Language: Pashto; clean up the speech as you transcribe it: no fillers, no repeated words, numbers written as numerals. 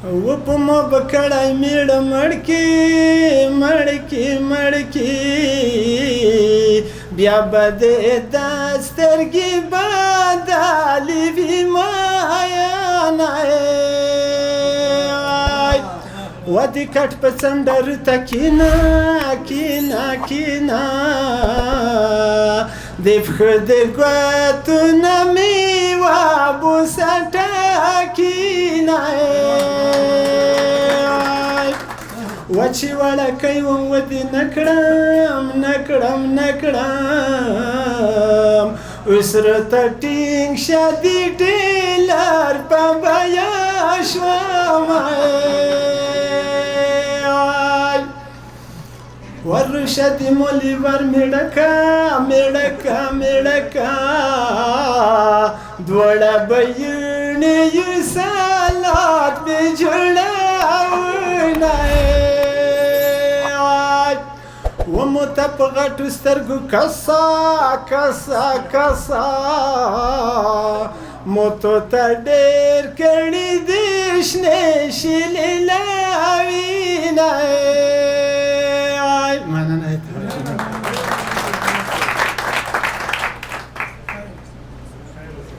و په مو بکړای میړه مړکی بیا بده دسترګي بدالي وی مایا نای ودی کټ په څنډر تکینا کینا دیفخ د ګوتو نمی و بو سټکینا وچی وړه کوي ودی نکړم وسره تټینګ شادي ډیلر په بیا شوم ورشدی مولی ور میړکا دوړه بینې یو سالات به جوړاونه وموته په غټو سترګو کسا موتو ته ډېر کړي دي شنې شلې لاوینه